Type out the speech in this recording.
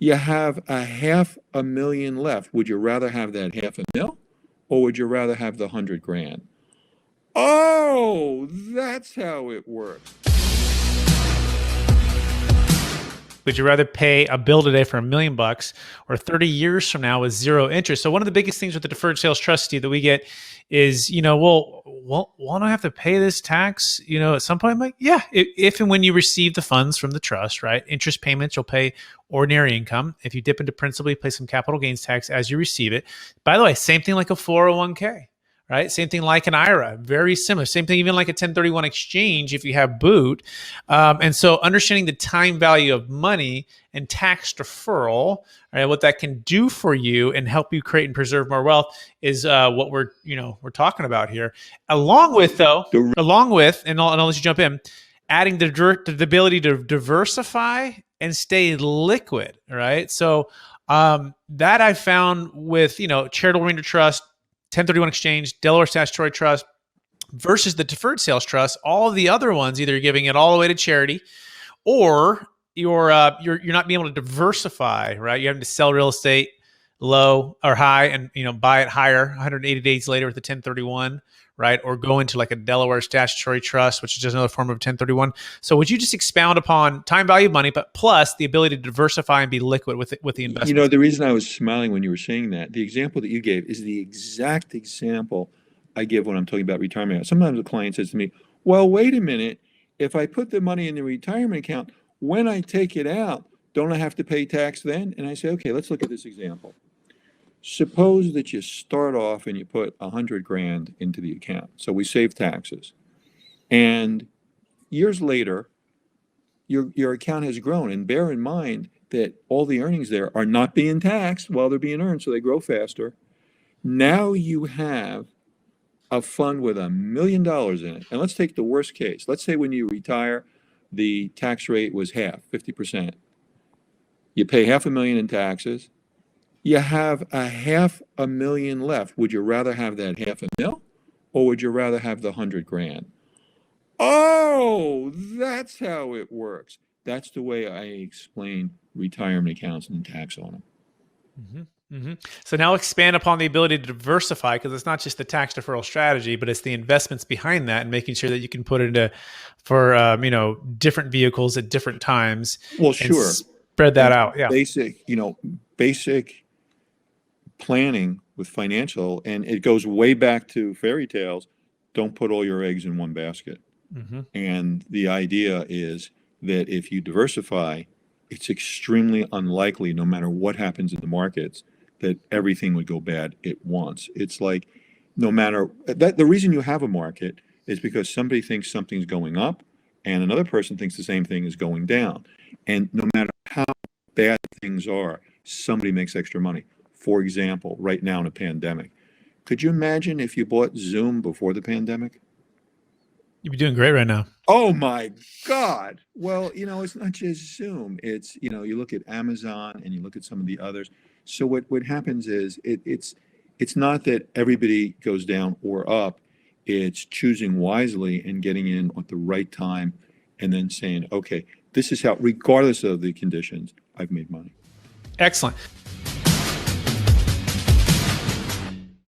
You have a $500,000 left. Would you rather have that $500,000 or would you rather have the 100,000? Oh, that's how it works. Would you rather pay a bill today for $1 million or 30 years from now with zero interest? So one of the biggest things with the deferred sales trust, Steve, that we get is, well, won't I have to pay this tax, at some point? I'm like, yeah, if and when you receive the funds from the trust, right? Interest payments, you'll pay ordinary income. If you dip into principal, you pay some capital gains tax as you receive it. By the way, same thing like a 401k. Right? Same thing like an IRA, very similar. Same thing even like a 1031 exchange if you have boot. And so understanding the time value of money and tax deferral, right, what that can do for you and help you create and preserve more wealth is what we're talking about here. Along with, and I'll let you jump in, adding the ability to diversify and stay liquid, right? So that I found with, charitable remainder trust, 1031 exchange, Delaware statutory trust versus the deferred sales trust. All of the other ones, either you're giving it all the way to charity, or you're not being able to diversify. Right, you're having to sell real estate low or high, and buy it higher 180 days later with the 1031. Right, or go into like a Delaware statutory trust, which is just another form of 1031. So, would you just expound upon time value of money, but plus the ability to diversify and be liquid with the investment? The reason I was smiling when you were saying that, the example that you gave is the exact example I give when I'm talking about retirement. Sometimes a client says to me, "Well, wait a minute. If I put the money in the retirement account, when I take it out, don't I have to pay tax then?" And I say, "Okay, let's look at this example. Suppose that you start off and you put 100,000 into the account. So we save taxes. And years later, your account has grown. And bear in mind that all the earnings there are not being taxed while they're being earned, so they grow faster. Now you have a fund with $1 million in it. And let's take the worst case. Let's say when you retire, the tax rate was 50%. You pay $500,000 in taxes. You have a $500,000 left. Would you rather have that $500,000 or would you rather have the 100,000? Oh, that's how it works. That's the way I explain retirement accounts and tax on them. Mm-hmm. Mm-hmm. So now expand upon the ability to diversify, because it's not just the tax deferral strategy, but it's the investments behind that and making sure that you can put it into for different vehicles at different times. Well, sure. Spread that out. Yeah. Basic planning with financial, and it goes way back to fairy tales. Don't put all your eggs in one basket. Mm-hmm. And the idea is that if you diversify, it's extremely unlikely, no matter what happens in the markets, that everything would go bad at once. It's like, no matter that, the reason you have a market is because somebody thinks something's going up and another person thinks the same thing is going down. And no matter how bad things are, somebody makes extra money. For example, right now in a pandemic, could you imagine if you bought Zoom before the pandemic? You'd be doing great right now. Oh my God. Well, it's not just Zoom. It's, you look at Amazon and you look at some of the others. So what happens is it's not that everybody goes down or up. It's choosing wisely and getting in at the right time and then saying, okay, this is how, regardless of the conditions, I've made money. Excellent.